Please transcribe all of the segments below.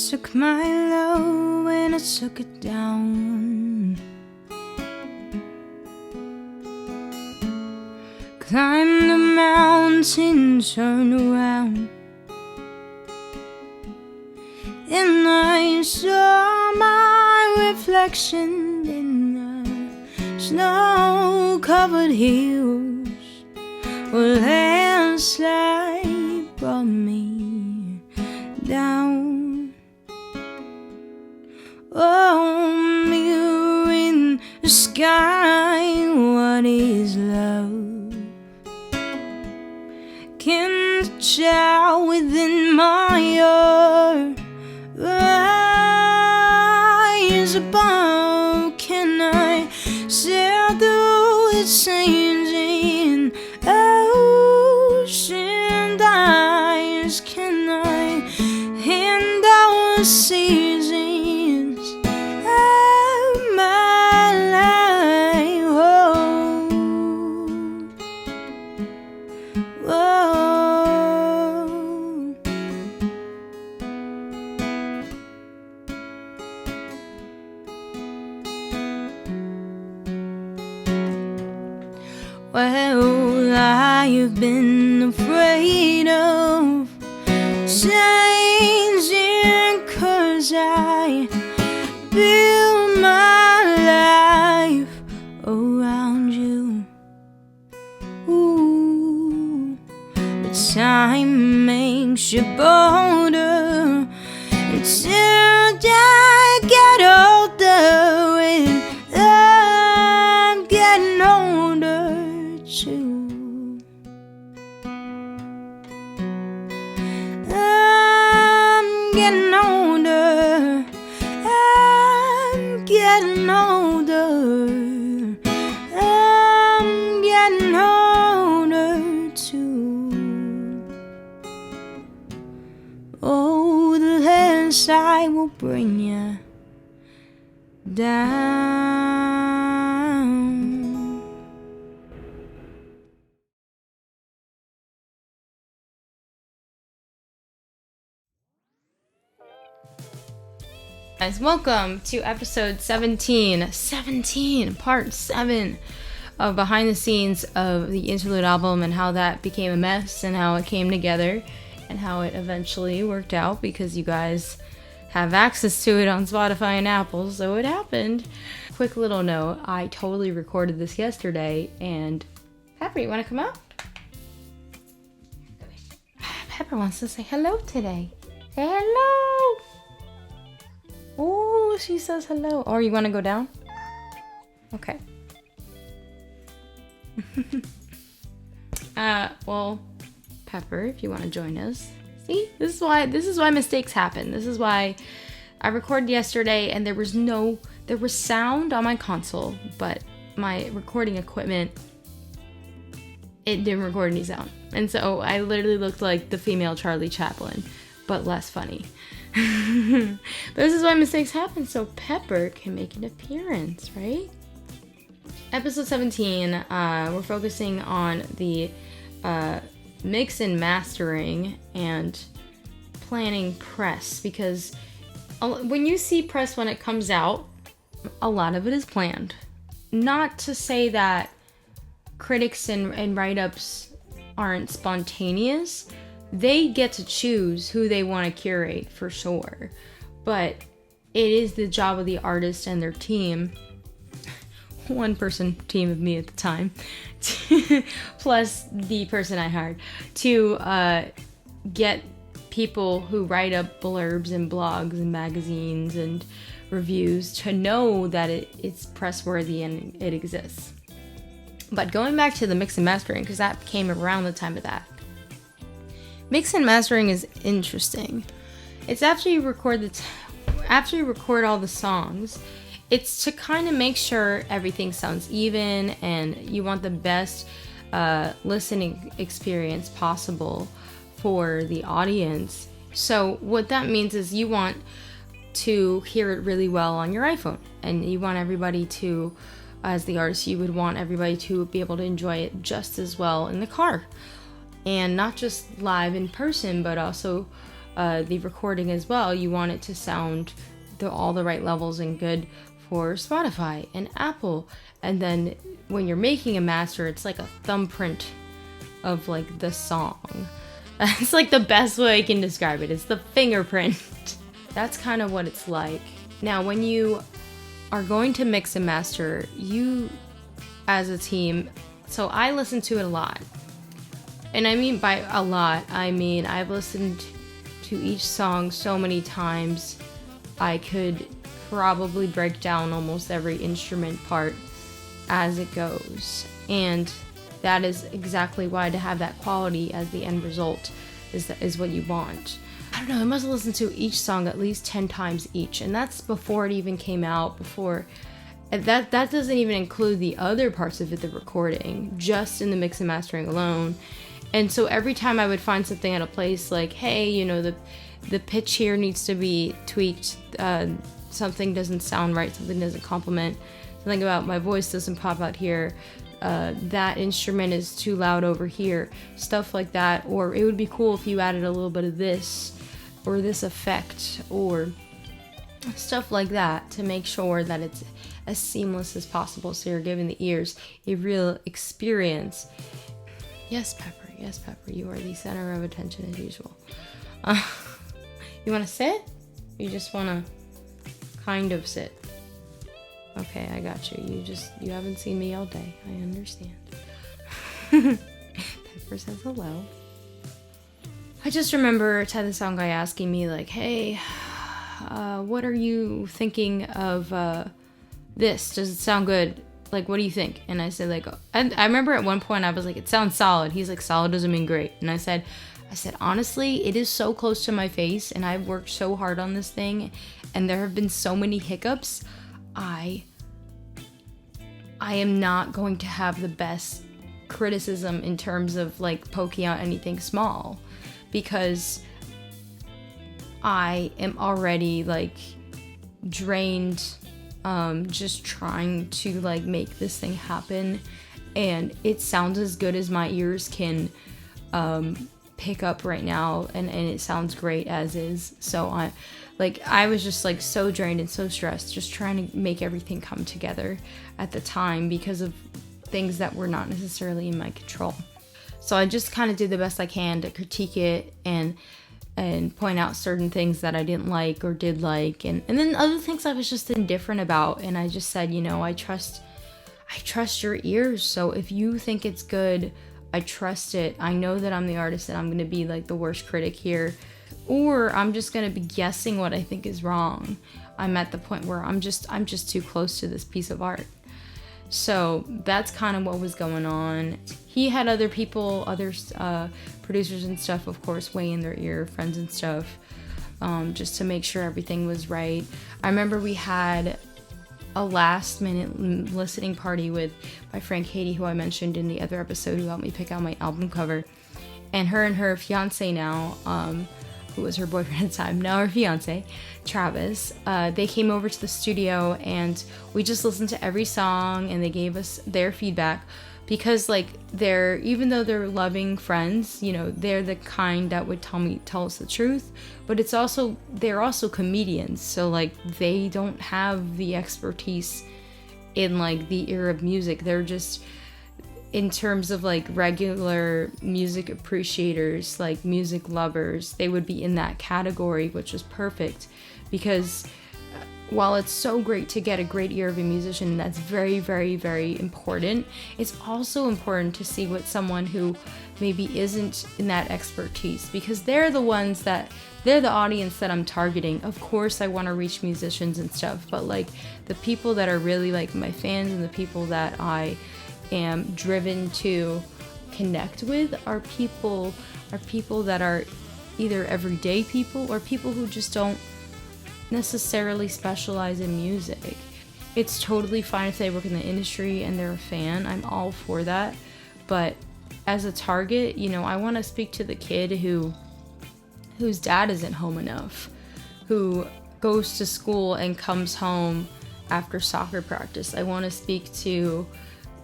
took my love and I took it down. Climbed the mountain, turned around, and I saw my reflection in the snow-covered hills. Well, landslide brought me down. Oh, mirror in the sky, what is love? Can the child within my heart rise above? Can I sail through the changing ocean eyes? Can I handle the seasons of my life? Oh, oh. Well, I've been afraid of changing, 'cause I build my life around you. Ooh, but time makes you bolder until I get older, and I'm getting older too. I'm getting older. I'm getting older. I'm getting older too. Oh, the landslide will bring you down. Guys, welcome to episode 17, part 7 of behind the scenes of the Interlude album, and how that became a mess and how it came together and how it eventually worked out because you guys have access to it on Spotify and Apple, so it happened. Quick little note, I totally recorded this yesterday, and Pepper, you want to come out? Pepper wants to say hello today. Say hello! Oh, she says hello. Or you want to go down? Okay. Well, Pepper, if you want to join us. See, this is why mistakes happen. This is why I recorded yesterday and there was sound on my console, but my recording equipment, it didn't record any sound. And so I literally looked like the female Charlie Chaplin, but less funny. But this is why mistakes happen, so Pepper can make an appearance, right? Episode 17, we're focusing on the mix and mastering and planning press, because when you see press when it comes out, a lot of it is planned. Not to say that critics and write-ups aren't spontaneous. They get to choose who they want to curate for sure, but it is the job of the artist and their team, one person team of me at the time, plus the person I hired, to get people who write up blurbs and blogs and magazines and reviews to know that it's press-worthy and it exists. But going back to the mix and mastering, because that came around the time of that. Mix and mastering is interesting. It's after you record all the songs, it's to kind of make sure everything sounds even and you want the best listening experience possible for the audience. So what that means is you want to hear it really well on your iPhone, and you want everybody to, as the artist, you would want everybody to be able to enjoy it just as well in the car. And not just live in person, but also the recording as well. You want it to sound all the right levels and good for Spotify and Apple. And then when you're making a master, it's like a thumbprint of like the song. It's like the best way I can describe it. It's the fingerprint. That's kind of what it's like. Now, when you are going to mix and master, you as a team, so I listen to it a lot. And I mean by a lot, I mean I've listened to each song so many times, I could probably break down almost every instrument part as it goes. And that is exactly why, to have that quality as the end result is what you want. I don't know, I must have listened to each song at least 10 times each, and that's before it even came out, before that doesn't even include the other parts of it, the recording, just in the mix and mastering alone. And so every time I would find something at a place like, hey, you know, the pitch here needs to be tweaked, something doesn't sound right, something doesn't complement, something about my voice doesn't pop out here, that instrument is too loud over here, stuff like that. Or it would be cool if you added a little bit of this or this effect or stuff like that, to make sure that it's as seamless as possible, so you're giving the ears a real experience. Yes, Pepper, you are the center of attention as usual. You want to sit? You just want to kind of sit? Okay, I got you. You haven't seen me all day. I understand. Pepper says hello. I just remember the sound guy asking me like, hey, what are you thinking of this? Does it sound good? Like, what do you think? And I said, like, and I remember at one point I was like, it sounds solid. He's like, solid doesn't mean great. And I said, honestly, it is so close to my face and I've worked so hard on this thing and there have been so many hiccups. I am not going to have the best criticism in terms of like poking out anything small, because I am already like drained just trying to like make this thing happen, and it sounds as good as my ears can pick up right now, and it sounds great as is. So I was just like so drained and so stressed just trying to make everything come together at the time because of things that were not necessarily in my control. So I just kind of did the best I can to critique it and point out certain things that I didn't like or did like, and then other things I was just indifferent about. And I just said, you know, I trust your ears. So if you think it's good, I trust it. I know that I'm the artist and I'm going to be like the worst critic here, or I'm just going to be guessing what I think is wrong. I'm at the point where I'm just too close to this piece of art. So that's kind of what was going on. He had other people, producers and stuff, of course, weigh in their ear, friends and stuff, just to make sure everything was right. I remember we had a last minute listening party with my friend Katie, who I mentioned in the other episode, who helped me pick out my album cover. And her fiance now, who was her boyfriend at the time, now her fiance, Travis, they came over to the studio and we just listened to every song and they gave us their feedback, because like even though they're loving friends, you know, they're the kind that would tell us the truth, but they're also comedians, so like they don't have the expertise in like the era of music. They're just, in terms of like regular music appreciators, like music lovers, they would be in that category, which is perfect, because while it's so great to get a great ear of a musician, that's very, very, very important, it's also important to see what someone who maybe isn't in that expertise, because they're the audience that I'm targeting. Of course I want to reach musicians and stuff, but like the people that are really like my fans and the people that I am driven to connect with are people that are either everyday people or people who just don't necessarily specialize in music. It's totally fine if they work in the industry and they're a fan. I'm all for that. But as a target, you know, I want to speak to the kid whose dad isn't home enough, who goes to school and comes home after soccer practice. I want to speak to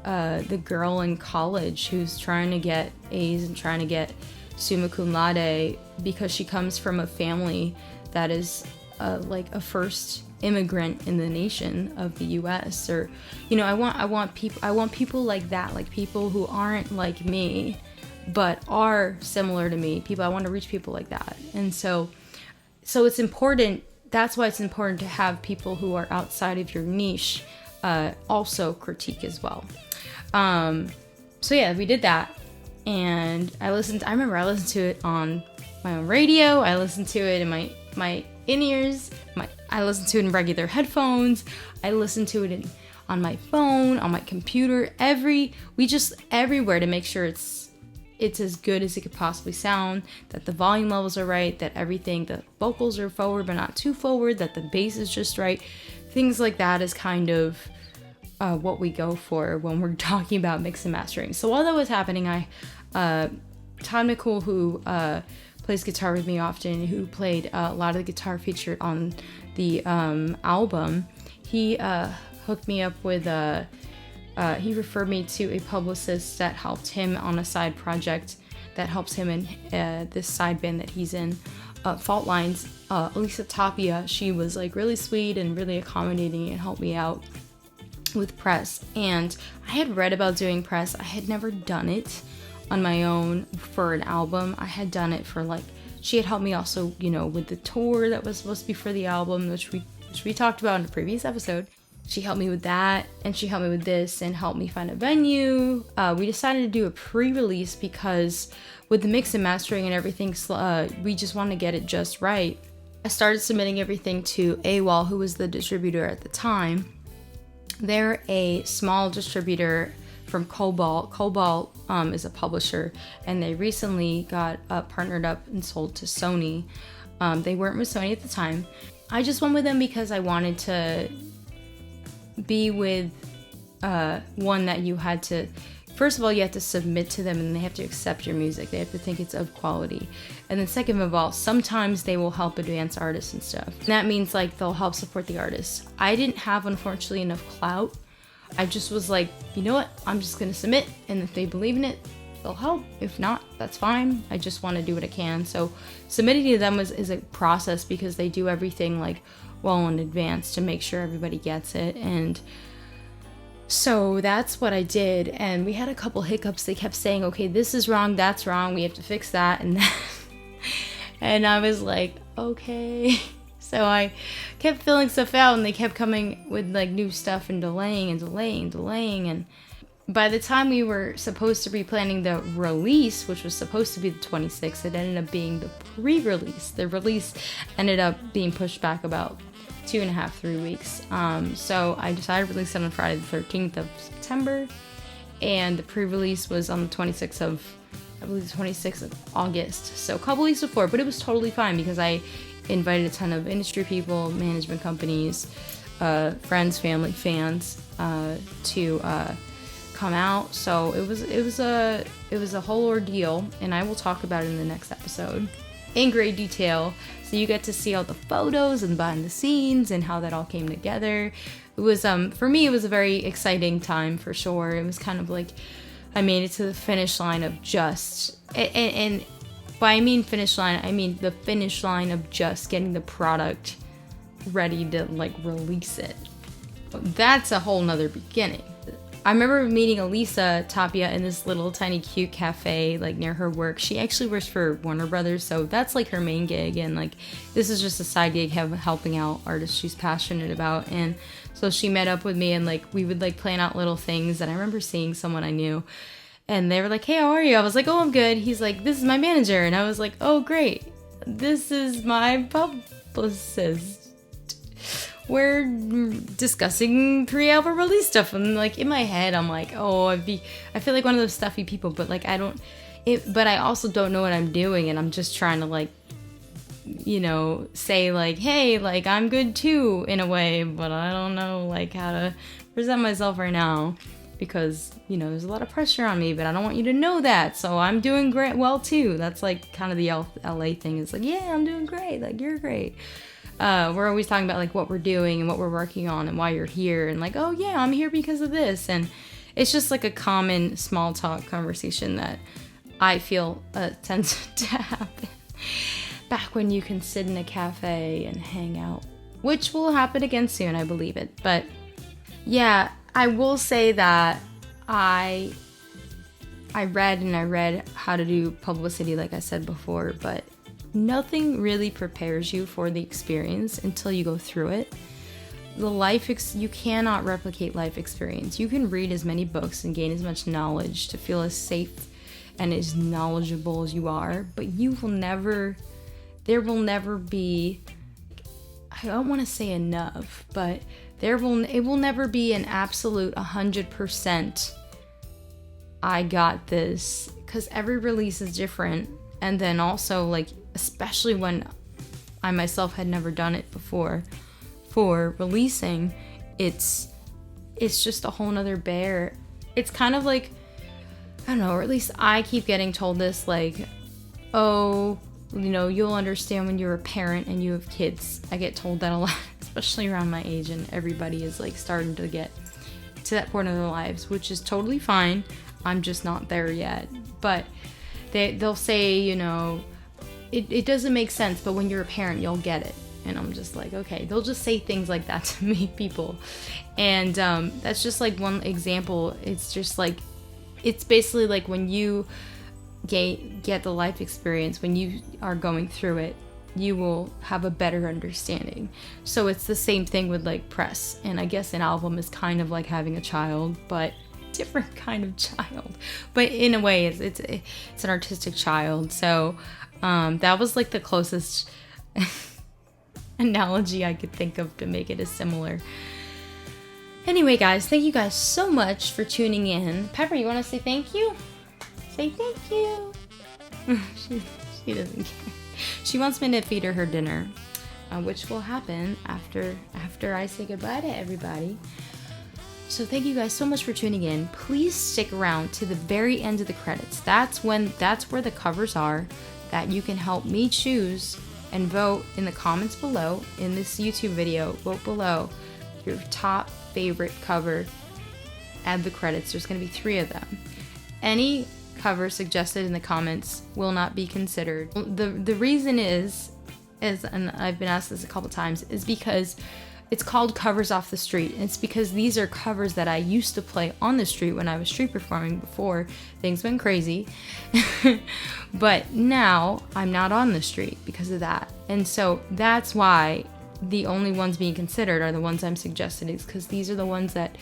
the girl in college who's trying to get A's and trying to get summa cum laude because she comes from a family that is like a first immigrant in the nation of the U.S. Or, you know, I want people like that, like people who aren't like me but are similar to me. I want to reach people like that. And so it's important. That's why it's important to have people who are outside of your niche also critique as well. So yeah, we did that, and I remember I listened to it on my own radio. I listened to it in my in-ears. I listened to it in regular headphones. I listened to it on my phone, on my computer, everywhere to make sure it's as good as it could possibly sound, that the volume levels are right, that the vocals are forward but not too forward, that the bass is just right. Things like that is kind of what we go for when we're talking about mix and mastering. So while that was happening, Todd McCool, who plays guitar with me often, who played a lot of the guitar featured on the album, he hooked me up with he referred me to a publicist that helped him on a side project that helps him in this side band that he's in, Fault Lines. Lisa Tapia, she was like really sweet and really accommodating and helped me out with press. And I had read about doing press. I had never done it on my own for an album. I had done it for she had helped me also, you know, with the tour that was supposed to be for the album, which we talked about in a previous episode. She helped me with that, and she helped me with this and helped me find a venue. We decided to do a pre-release because with the mix and mastering and everything, we just want to get it just right. I started submitting everything to AWOL, who was the distributor at the time. They're a small distributor from Cobalt. Cobalt is a publisher, and they recently got partnered up and sold to Sony. They weren't with Sony at the time. I just went with them because I wanted to be with one that you had to, first of all, you have to submit to them and they have to accept your music. They have to think it's of quality. And then second of all, sometimes they will help advance artists and stuff. And that means they'll help support the artists. I didn't have, unfortunately, enough clout. I just was like, you know what? I'm just going to submit, and if they believe in it, they'll help. If not, that's fine. I just want to do what I can. So submitting to them is a process because they do everything well in advance to make sure everybody gets it. And so that's what I did, and we had a couple hiccups. They kept saying, okay, this is wrong, that's wrong, we have to fix that and that. And I was like, okay. So I kept filling stuff out, and they kept coming with new stuff and delaying. And by the time we were supposed to be planning the release, which was supposed to be the 26th, it ended up being the pre-release. The release ended up being pushed back about 2.5-3 weeks. So I decided to release it on Friday the 13th of September, and the pre-release was on the 26th of August. So a couple weeks before, but it was totally fine because I invited a ton of industry people, management companies, friends, family, fans to come out. So it was a whole ordeal, and I will talk about it in the next episode in great detail. So you get to see all the photos and behind the scenes and how that all came together. It was for me, it was a very exciting time for sure. It was kind of I made it to the finish line of just and by finish line, I mean the finish line of just getting the product ready to release it. That's a whole nother beginning. I remember meeting Elisa Tapia in this little tiny cute cafe near her work. She actually works for Warner Brothers, so that's her main gig, and this is just a side gig helping out artists she's passionate about. And so she met up with me, and we would plan out little things. And I remember seeing someone I knew, and they were like, "Hey, how are you?" I was like, "Oh, I'm good." He's like, "This is my manager," and I was like, "Oh, great. This is my publicist. We're discussing pre-album release stuff." And in my head, I'm like, oh, I feel like one of those stuffy people, but but I also don't know what I'm doing, and I'm just trying to say hey, I'm good too in a way, but I don't know how to present myself right now because there's a lot of pressure on me, but I don't want you to know that. So I'm doing great, well too. That's kind of the LA thing. It's yeah, I'm doing great. You're great. We're always talking about what we're doing and what we're working on and why you're here, and oh yeah, I'm here because of this. And it's just a common small talk conversation that I feel tends to happen back when you can sit in a cafe and hang out, which will happen again soon, I believe it. But yeah, I will say that I read how to do publicity, like I said before, but nothing really prepares you for the experience until you go through it. You cannot replicate life experience. You can read as many books and gain as much knowledge to feel as safe and as knowledgeable as you are, but there will never be, I don't want to say enough, but it will never be an absolute 100% I got this, because every release is different. And then also, like, especially when I myself had never done it before for releasing, it's just a whole nother bear. It's kind of like, I don't know, or at least I keep getting told this, like, oh, you know, you'll understand when you're a parent and you have kids. I get told that a lot, especially around my age, and everybody is like starting to get to that point in their lives, which is totally fine. I'm just not there yet. But they'll say, you know, it doesn't make sense, but when you're a parent, you'll get it. And I'm just like, okay. They'll just say things like that to me, people. And that's just like one example. It's just like, it's basically like when you get the life experience, when you are going through it, you will have a better understanding. So it's the same thing with like press. And I guess an album is kind of like having a child, but different kind of child. But in a way, it's an artistic child. So that was like the closest analogy I could think of to make it as similar. Anyway, guys, thank you guys so much for tuning in. Pepper, you want to say thank you? Say thank you. She doesn't care. She wants me to feed her dinner, which will happen after I say goodbye to everybody. So thank you guys so much for tuning in. Please stick around to the very end of the credits. That's where the covers are that you can help me choose, and vote in the comments below in this YouTube video. Vote below your top favorite cover. Add the credits. There's going to be 3 of them. Any cover suggested in the comments will not be considered. The reason is, and I've been asked this a couple times, is because it's called Covers Off the Street. It's because these are covers that I used to play on the street when I was street performing before things went crazy. But now I'm not on the street because of that. And so that's why the only ones being considered are the ones I'm suggesting, is because these are the ones that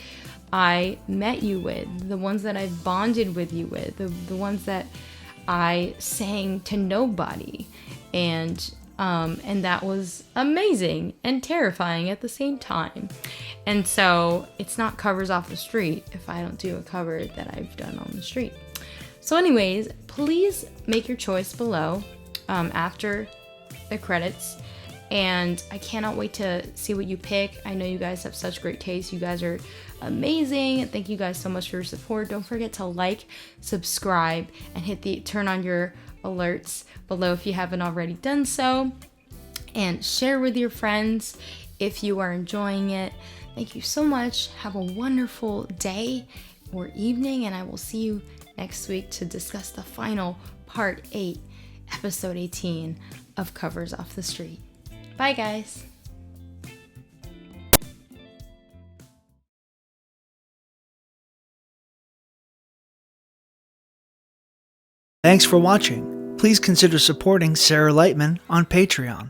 I met you with, the ones that I've bonded with you with, the ones that I sang to nobody. And that was amazing and terrifying at the same time. And so it's not covers off the street if I don't do a cover that I've done on the street. So anyways, please make your choice below after the credits. And I cannot wait to see what you pick. I know you guys have such great taste. You guys are amazing. Thank you guys so much for your support. Don't forget to like, subscribe, and turn on your alerts below if you haven't already done so. And share with your friends if you are enjoying it. Thank you so much. Have a wonderful day or evening, and I will see you next week to discuss the final part 8, episode 18 of Covers Off the Street. Bye, guys. Thanks for watching. Please consider supporting Sarah Lightman on Patreon.